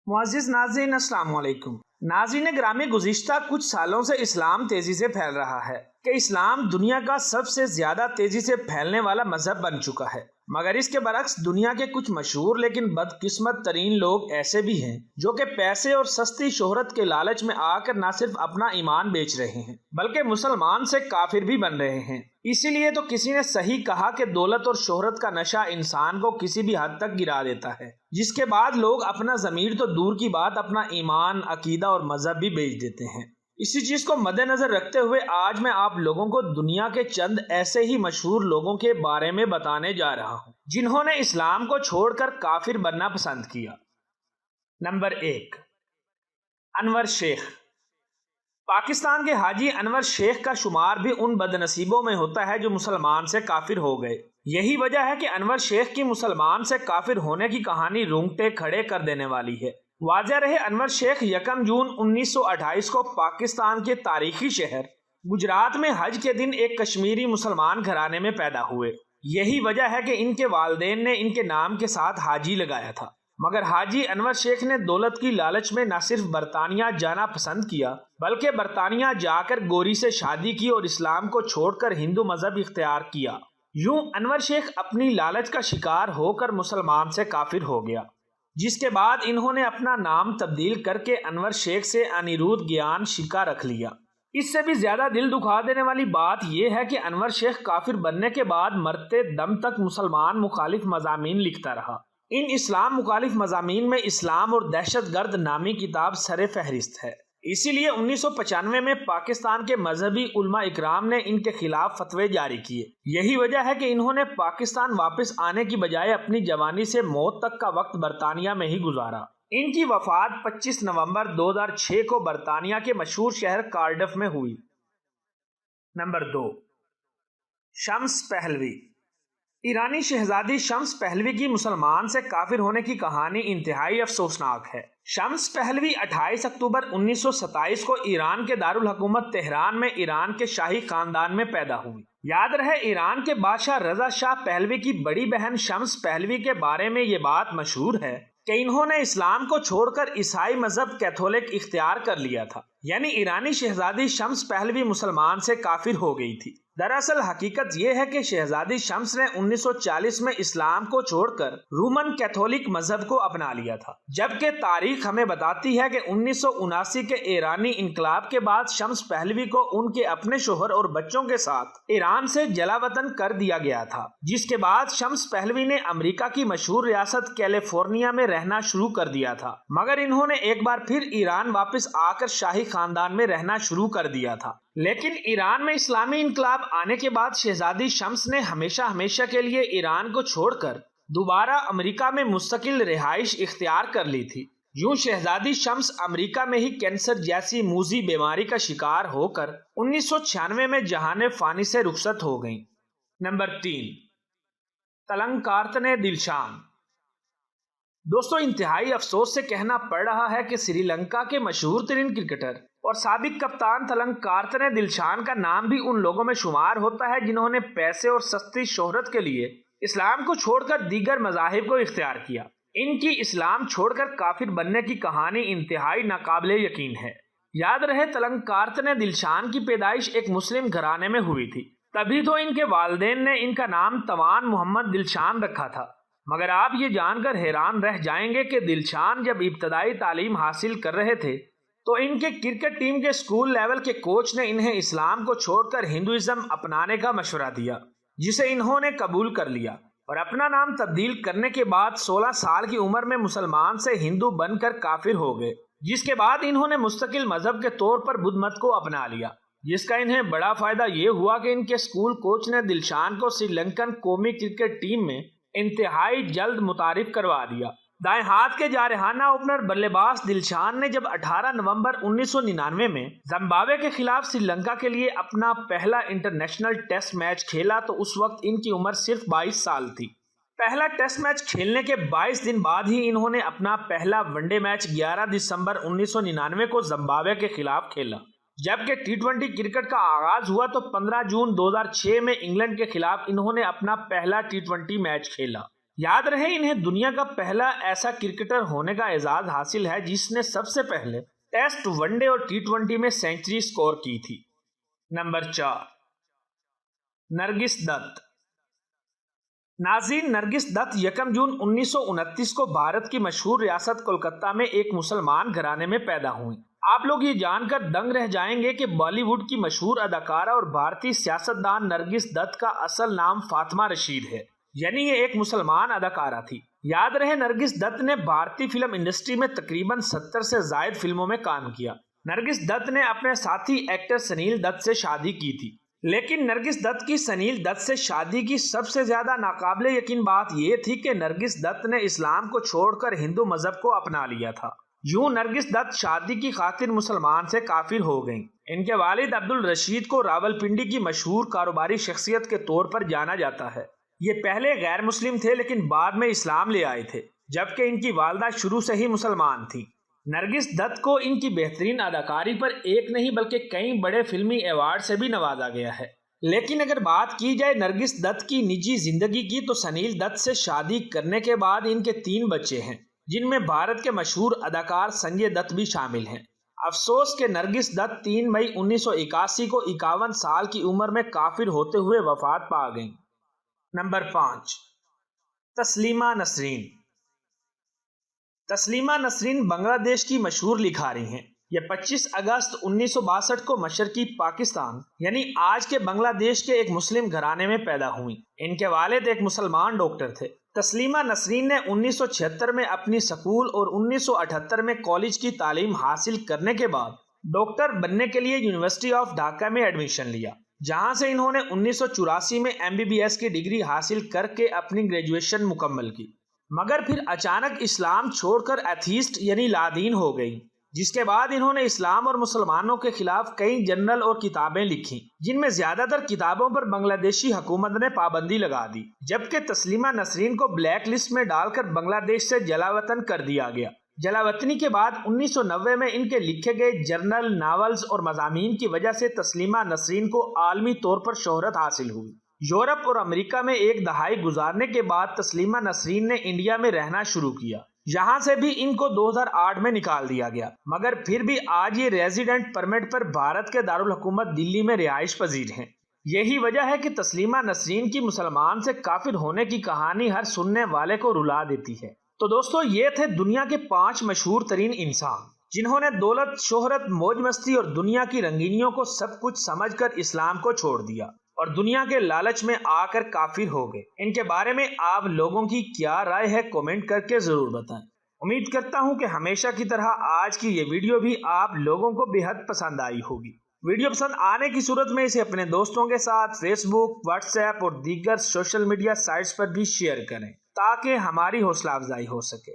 معزز ناظرین السلام علیکم۔ ناظرین گرامی، گزشتہ کچھ سالوں سے اسلام تیزی سے پھیل رہا ہے کہ اسلام دنیا کا سب سے زیادہ تیزی سے پھیلنے والا مذہب بن چکا ہے، مگر اس کے برعکس دنیا کے کچھ مشہور لیکن بدقسمت ترین لوگ ایسے بھی ہیں جو کہ پیسے اور سستی شہرت کے لالچ میں آ کر نہ صرف اپنا ایمان بیچ رہے ہیں بلکہ مسلمان سے کافر بھی بن رہے ہیں۔ اسی لیے تو کسی نے صحیح کہا کہ دولت اور شہرت کا نشہ انسان کو کسی بھی حد تک گرا دیتا ہے، جس کے بعد لوگ اپنا ضمیر تو دور کی بات اپنا ایمان، عقیدہ اور مذہب بھی بیچ دیتے ہیں۔ اسی چیز کو مد نظر رکھتے ہوئے آج میں آپ لوگوں کو دنیا کے چند ایسے ہی مشہور لوگوں کے بارے میں بتانے جا رہا ہوں جنہوں نے اسلام کو چھوڑ کر کافر بننا پسند کیا۔ نمبر 1، انور شیخ۔ پاکستان کے حاجی انور شیخ کا شمار بھی ان بد نصیبوں میں ہوتا ہے جو مسلمان سے کافر ہو گئے۔ یہی وجہ ہے کہ انور شیخ کی مسلمان سے کافر ہونے کی کہانی رونگٹے کھڑے کر دینے والی ہے۔ واضح رہے، انور شیخ 1 جون 1928 کو پاکستان کے تاریخی شہر گجرات میں حج کے دن ایک کشمیری مسلمان گھرانے میں پیدا ہوئے۔ یہی وجہ ہے کہ ان کے والدین نے ان کے نام کے ساتھ حاجی لگایا تھا، مگر حاجی انور شیخ نے دولت کی لالچ میں نہ صرف برطانیہ جانا پسند کیا بلکہ برطانیہ جا کر گوری سے شادی کی اور اسلام کو چھوڑ کر ہندو مذہب اختیار کیا۔ یوں انور شیخ اپنی لالچ کا شکار ہو کر مسلمان سے کافر ہو گیا، جس کے بعد انہوں نے اپنا نام تبدیل کر کے انور شیخ سے انیرودھ گیان شکا رکھ لیا۔ اس سے بھی زیادہ دل دکھا دینے والی بات یہ ہے کہ انور شیخ کافر بننے کے بعد مرتے دم تک مسلمان مخالف مضامین لکھتا رہا۔ ان اسلام مخالف مضامین میں اسلام اور دہشت گرد نامی کتاب سر فہرست ہے۔ اسی لیے 1995 میں پاکستان کے مذہبی علماء اکرام نے ان کے خلاف فتوے جاری کیے۔ یہی وجہ ہے کہ انہوں نے پاکستان واپس آنے کی بجائے اپنی جوانی سے موت تک کا وقت برطانیہ میں ہی گزارا۔ ان کی وفات 25 نومبر 2006 کو برطانیہ کے مشہور شہر کارڈف میں ہوئی۔ نمبر 2، شمس پہلوی۔ ایرانی شہزادی شمس پہلوی کی مسلمان سے کافر ہونے کی کہانی انتہائی افسوسناک ہے۔ شمس پہلوی 28 اکتوبر 1927 کو ایران کے دارالحکومت تہران میں ایران کے شاہی خاندان میں پیدا ہوئی۔ یاد رہے، ایران کے بادشاہ رضا شاہ پہلوی کی بڑی بہن شمس پہلوی کے بارے میں یہ بات مشہور ہے کہ انہوں نے اسلام کو چھوڑ کر عیسائی مذہب کیتھولک اختیار کر لیا تھا، یعنی ایرانی شہزادی شمس پہلوی مسلمان سے کافر ہو گئی تھی۔ دراصل حقیقت یہ ہے کہ شہزادی شمس نے 1940 میں اسلام کو چھوڑ کر رومن کیتھولک مذہب کو اپنا لیا تھا، جبکہ تاریخ ہمیں بتاتی ہے کہ 1979 کے ایرانی انقلاب کے بعد شمس پہلوی کو ان کے اپنے شوہر اور بچوں کے ساتھ ایران سے جلا وطن کر دیا گیا تھا، جس کے بعد شمس پہلوی نے امریکہ کی مشہور ریاست کیلیفورنیا میں رہنا شروع کر دیا تھا، مگر انہوں نے ایک بار پھر ایران واپس آ کر شاہی خاندان میں رہنا شروع کر دیا تھا۔ لیکن ایران میں اسلامی انقلاب آنے کے بعد شہزادی شمس نے ہمیشہ کے لیے ایران کو چھوڑ کر دوبارہ امریکہ میں مستقل رہائش اختیار کر لی تھی۔ یوں شہزادی شمس امریکہ میں ہی کینسر جیسی موذی بیماری کا شکار ہو کر 1996 میں جہان فانی سے رخصت ہو گئیں۔ نمبر 3، تلنکارتنے دلشان۔ دوستو، انتہائی افسوس سے کہنا پڑ رہا ہے کہ سری لنکا کے مشہور ترین کرکٹر اور سابق کپتان تلنکارتنے دلشان کا نام بھی ان لوگوں میں شمار ہوتا ہے جنہوں نے پیسے اور سستی شہرت کے لیے اسلام کو چھوڑ کر دیگر مذاہب کو اختیار کیا۔ ان کی اسلام چھوڑ کر کافر بننے کی کہانی انتہائی ناقابل یقین ہے۔ یاد رہے، تلنکارتنے دلشان کی پیدائش ایک مسلم گھرانے میں ہوئی تھی، تبھی تو ان کے والدین نے ان کا نام توان محمد دلشان رکھا تھا۔ مگر آپ یہ جان کر حیران رہ جائیں گے کہ دلشان جب ابتدائی تعلیم حاصل کر رہے تھے تو ان کے کرکٹ ٹیم کے اسکول لیول کے کوچ نے انہیں اسلام کو چھوڑ کر ہندوازم اپنانے کا مشورہ دیا، جسے انہوں نے قبول کر لیا اور اپنا نام تبدیل کرنے کے بعد 16 سال کی عمر میں مسلمان سے ہندو بن کر کافر ہو گئے، جس کے بعد انہوں نے مستقل مذہب کے طور پر بدھ مت کو اپنا لیا، جس کا انہیں بڑا فائدہ یہ ہوا کہ ان کے اسکول کوچ نے دلشان کو سری لنکن قومی کرکٹ ٹیم میں انتہائی جلد متعارف کروا دیا۔ دائیں ہاتھ کے جارحانہ اوپنر بلے باز دلشان نے جب 18 نومبر 1999 میں زمبابوے کے خلاف سری لنکا کے لیے اپنا پہلا انٹرنیشنل ٹیسٹ میچ کھیلا تو اس وقت ان کی عمر صرف 22 سال تھی۔ پہلا ٹیسٹ میچ کھیلنے کے 22 دن بعد ہی انہوں نے اپنا پہلا ون ڈے میچ 11 دسمبر 1999 کو زمبابوے کے خلاف کھیلا، جبکہ T20 کرکٹ کا آغاز ہوا تو 15 جون 2006 میں انگلینڈ کے خلاف انہوں نے اپنا پہلا T20 میچ کھیلا، یاد رہے انہیں دنیا کا پہلا ایسا کرکٹر ہونے کا اعزاز حاصل ہے جس نے سب سے پہلے ٹیسٹ، ون ڈے اور T20 میں سینچری سکور کی تھی۔ نمبر 4، نرگس دت۔ ناظرین، نرگس دت 1 جون 1929 کو بھارت کی مشہور ریاست کولکتہ میں ایک مسلمان گھرانے میں پیدا ہوئیں۔ آپ لوگ یہ جان کر دنگ رہ جائیں گے کہ بالی ووڈ کی مشہور اداکارہ اور بھارتی سیاستدان نرگس دت کا اصل نام فاطمہ رشید ہے، یعنی یہ ایک مسلمان اداکارہ تھی۔ یاد رہے نرگس دت نے بھارتی فلم انڈسٹری میں تقریباً 70 سے زائد فلموں میں کام کیا۔ نرگس دت نے اپنے ساتھی ایکٹر سنیل دت سے شادی کی تھی، لیکن نرگس دت کی سنیل دت سے شادی کی سب سے زیادہ ناقابل یقین بات یہ تھی کہ نرگس دت نے اسلام کو چھوڑ کر ہندو مذہب کو اپنا لیا تھا۔ یوں نرگس دت شادی کی خاطر مسلمان سے کافر ہو گئیں۔ ان کے والد عبد الرشید کو راولپنڈی کی مشہور کاروباری شخصیت کے طور پر جانا جاتا ہے۔ یہ پہلے غیر مسلم تھے لیکن بعد میں اسلام لے آئے تھے، جبکہ ان کی والدہ شروع سے ہی مسلمان تھی۔ نرگس دت کو ان کی بہترین اداکاری پر ایک نہیں بلکہ کئی بڑے فلمی ایوارڈ سے بھی نوازا گیا ہے۔ لیکن اگر بات کی جائے نرگس دت کی نجی زندگی کی تو سنیل دت سے شادی کرنے کے بعد ان کے 3 بچے ہیں، جن میں بھارت کے مشہور اداکار سنجے دت بھی شامل ہیں۔ افسوس کہ نرگس دت 3 مئی 1981 کو 51 سال کی عمر میں کافر ہوتے ہوئے وفات پا گئیں۔ نمبر 5، تسلیمہ نسرین۔ تسلیمہ نسرین بنگلہ دیش کی مشہور لکھاری ہیں۔ یہ 25 اگست 1962 کو مشرقی پاکستان یعنی آج کے بنگلہ دیش کے ایک مسلم گھرانے میں پیدا ہوئیں۔ ان کے والد ایک مسلمان ڈاکٹر تھے۔ تسلیمہ نسرین نے 1976 میں اپنی سکول اور 1978 میں کالج کی تعلیم حاصل کرنے کے بعد ڈاکٹر بننے کے لیے یونیورسٹی آف ڈھاکہ میں ایڈمیشن لیا، جہاں سے انہوں نے 1984 میں MBBS کی ڈگری حاصل کر کے اپنی گریجویشن مکمل کی، مگر پھر اچانک اسلام چھوڑ کر ایتھیسٹ یعنی لادین ہو گئی، جس کے بعد انہوں نے اسلام اور مسلمانوں کے خلاف کئی جرنل اور کتابیں لکھی، جن میں زیادہ تر کتابوں پر بنگلہ دیشی حکومت نے پابندی لگا دی، جبکہ تسلیمہ نسرین کو بلیک لسٹ میں ڈال کر بنگلہ دیش سے جلاوطن کر دیا گیا۔ جلاوطنی کے بعد 1990 میں ان کے لکھے گئے جرنل، ناولز اور مضامین کی وجہ سے تسلیمہ نسرین کو عالمی طور پر شہرت حاصل ہوئی۔ یورپ اور امریکہ میں 1 دہائی گزارنے کے بعد تسلیمہ نسرین نے انڈیا میں رہنا شروع کیا، یہاں سے بھی ان کو 2008 میں نکال دیا گیا، مگر پھر بھی آج یہ ریزیڈنٹ پرمٹ پر بھارت کے دارالحکومت دلی میں رہائش پذیر ہیں۔ یہی وجہ ہے کہ تسلیمہ نسرین کی مسلمان سے کافر ہونے کی کہانی ہر سننے والے کو رلا دیتی ہے۔ تو دوستو، یہ تھے دنیا کے 5 مشہور ترین انسان جنہوں نے دولت، شہرت، موج مستی اور دنیا کی رنگینیوں کو سب کچھ سمجھ کر اسلام کو چھوڑ دیا اور دنیا کے لالچ میں آ کر کافر ہو گئے۔ ان کے بارے میں آپ لوگوں کی کیا رائے ہے کامنٹ کر کے ضرور بتائیں۔ امید کرتا ہوں کہ ہمیشہ کی طرح آج کی یہ ویڈیو بھی آپ لوگوں کو بے حد پسند آئی ہوگی۔ ویڈیو پسند آنے کی صورت میں اسے اپنے دوستوں کے ساتھ فیس بک، واٹس ایپ اور دیگر سوشل میڈیا سائٹس پر بھی شیئر کریں تاکہ ہماری حوصلہ افزائی ہو سکے۔